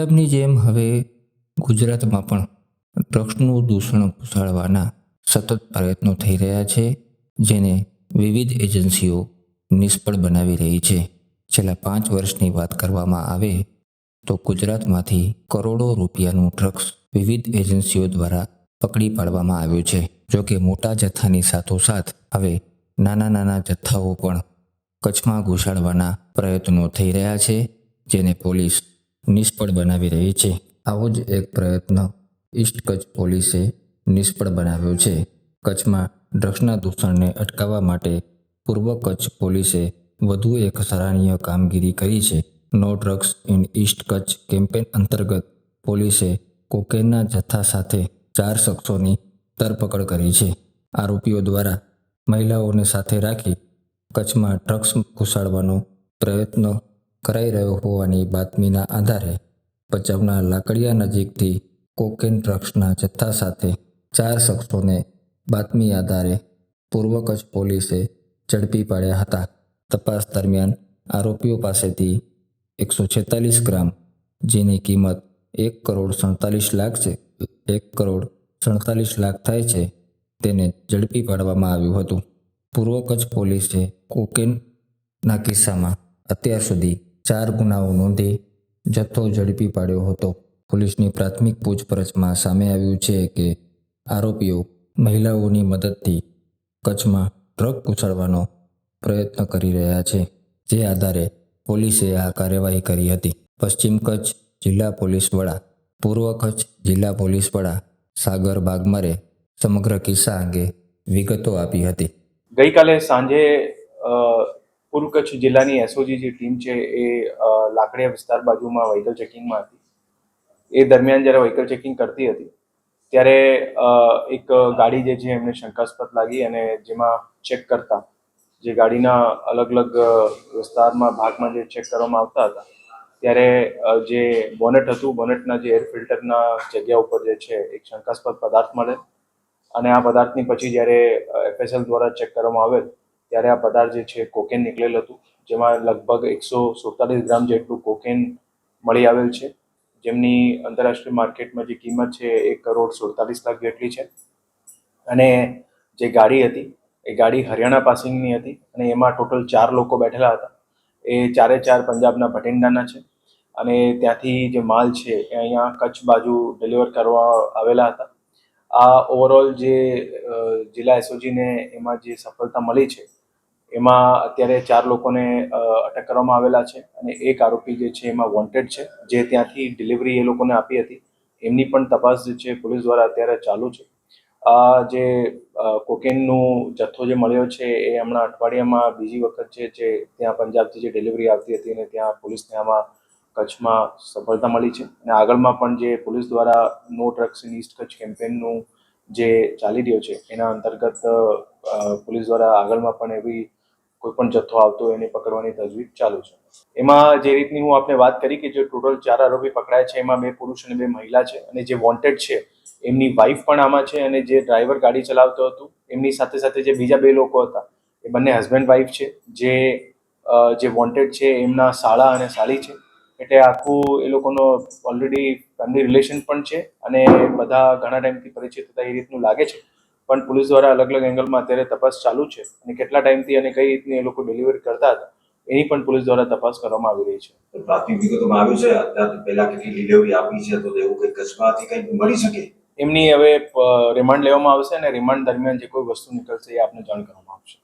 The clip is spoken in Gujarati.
પંજાબની જેમ હવે ગુજરાતમાં પણ ડ્રગ્સનું દૂષણ ઘુસાડવાના સતત પ્રયત્નો થઈ રહ્યા છે, જેને વિવિધ એજન્સીઓ નિષ્ફળ બનાવી રહી છે. છેલ્લા 5 વર્ષની વાત કરવામાં આવે તો ગુજરાતમાંથી કરોડો રૂપિયાનું ડ્રગ્સ વિવિધ એજન્સીઓ દ્વારા પકડી પાડવામાં આવ્યું છે. જોકે મોટા જથ્થાની સાથોસાથ હવે નાના જથ્થાઓ પણ કચ્છમાં ઘુસાડવાના પ્રયત્નો થઈ રહ્યા છે, જેને પોલીસ નિષ્ફળ બનાવી રહી છે. આવો જ એક પ્રયત્ન ઈસ્ટ કચ્છ પોલીસે નિષ્ફળ બનાવ્યો છે. કચ્છમાં ડ્રગ્સના દૂષણને અટકાવવા માટે પૂર્વ કચ્છ પોલીસે વધુ એક સરાહનીય કામગીરી કરી છે. No drugs in East Kutch campaign અંતર્ગત પોલીસે કોકેનના જથ્થા સાથે 4 શખ્સોની ધરપકડ કરી છે. આરોપીઓ દ્વારા મહિલાઓને સાથે રાખી કચ્છમાં ડ્રગ્સ ઘુસાડવાનો પ્રયત્ન કરાઈ રહ્યો હોવાની બાતમીના આધારે ભચાઉના લાકડિયા નજીકથી કોકેન ડ્રગ્સના જથ્થા સાથે 4 શખ્સોને બાતમી આધારે પૂર્વ કચ્છ પોલીસે ઝડપી પાડ્યા હતા. તપાસ દરમિયાન આરોપીઓ પાસેથી 146 ગ્રામ, જેની કિંમત 1,47,00,000 છે, 1,47,00,000 થાય છે, તેને ઝડપી પાડવામાં આવ્યું હતું. પૂર્વ કચ્છ પોલીસે કોકેનના કિસ્સામાં અત્યાર સુધી 4 ગુનાઓ નોંધી જથ્થો ઝડપી પાડ્યો હતો. પોલીસની પ્રાથમિક પૂછપરછમાં સામે આવ્યું છે કે આરોપીઓ મહિલાઓની મદદથી કચ્છમાં ડ્રગ ઘુસાડવાનો પ્રયત્ન કરી રહ્યા છે, જે આધારે પોલીસે આ કાર્યવાહી કરી હતી. પશ્ચિમ કચ્છ જિલ્લા પોલીસ વડા, પૂર્વ કચ્છ જિલ્લા પોલીસ વડા સાગર બાગમારે સમગ્ર કિસ્સા અંગે વિગતો આપી હતી. ગઈકાલે સાંજે પૂર્વ કચ્છ જિલ્લાની એસઓજી જે ટીમ છે એ લાકડિયા વિસ્તાર બાજુમાં વ્હીકલ ચેકિંગમાં હતી. એ દરમિયાન જ્યારે વ્હીકલ ચેકિંગ કરતી હતી ત્યારે એક ગાડી જે છે એમને શંકાસ્પદ લાગી અને જેમાં ચેક કરતા જે ગાડીના અલગ અલગ વિસ્તારમાં ભાગમાં જે ચેક કરવામાં આવતા હતા ત્યારે જે બોનેટ હતું, બોનેટના જે એર ફિલ્ટરના જગ્યા ઉપર જે છે એક શંકાસ્પદ પદાર્થ મળે અને આ પદાર્થની પછી જ્યારે એફએસએલ દ્વારા ચેક કરવામાં આવેલ ત્યારે આ પદાર્થ જે છે કોકેન નીકળેલ હતું, જેમાં લગભગ 147 ગ્રામ જેટલું કોકેન મળી આવેલ છે, જેમની આંતરરાષ્ટ્રીય માર્કેટમાં જે કિંમત છે 1,47,00,000 જેટલી છે. અને જે ગાડી હતી એ ગાડી હરિયાણા પાસિંગની હતી અને એમાં ટોટલ 4 લોકો બેઠેલા હતા. એ 4 પંજાબના ભટિંડાના છે અને ત્યાંથી જે માલ છે એ અહીંયા કચ્છ બાજુ ડિલિવર કરવા આવેલા હતા. આ ઓવરઓલ જે જિલ્લા એસઓજીને એમાં જે સફળતા મળી છે એમાં અત્યારે 4 લોકોને અટક કરવામાં આવેલા છે અને એક આરોપી જે છે એમાં વોન્ટેડ છે, જે ત્યાંથી ડિલિવરી એ લોકોને આપી હતી. એમની પણ તપાસ જે છે પોલીસ દ્વારા અત્યારે ચાલુ છે. આ જે કોકેનનું જથ્થો જે મળ્યો છે એ હમણાં અઠવાડિયામાં બીજી વખત જે ત્યાં પંજાબથી જે ડિલિવરી આવતી હતી અને ત્યાં પોલીસને આમાં કચ્છમાં સફળતા મળી છે અને આગળમાં પણ જે પોલીસ દ્વારા no drugs in East Kutch કેમ્પેનનું જે ચાલી રહ્યો છે એના અંતર્ગત પોલીસ દ્વારા આગળમાં પણ એવી કોઈ પણ જથ્થો આવતો હોય એને પકડવાની તજવીજ ચાલુ છે. એમાં જે રીતની હું આપને વાત કરી કે જે ટોટલ 4 આરોપી પકડાય છે એમાં 2 પુરુષ અને 2 મહિલા છે અને જે વોન્ટેડ છે એમની વાઇફ પણ આમાં છે અને જે ડ્રાઈવર ગાડી ચલાવતો હતો એમની સાથે સાથે જે બીજા 2 લોકો હતા એ બંને હસબન્ડ વાઇફ છે. જે વોન્ટેડ છે એમના સાળા અને સાળી છે, એટલે આખું એ લોકોનો ઓલરેડી ફેમિલી રિલેશન પણ છે અને બધા ઘણા ટાઈમથી પરિચિત હતા એ રીતનું લાગે છે. પણ પોલીસ દ્વારા અલગ અલગ એંગલમાં અત્યારે તપાસ ચાલુ છે અને કેટલા ટાઈમથી અને કઈ રીતની એ લોકો ડિલિવરી કરતા હતા એની પણ પોલીસ દ્વારા તપાસ કરવામાં આવી રહી છે. પ્રાથમિક વિગતોમાં આવ્યું છે અત્યારે પહેલા કેટલી ડિલિવરી આપી છે, તો એવું કંઈ કચ્છમાંથી કંઈ મળી શકે? એમની હવે રિમાન્ડ લેવામાં આવશે અને રિમાન્ડ દરમિયાન જે કોઈ વસ્તુ નીકળશે એ આપને જાણ કરવામાં આવશે.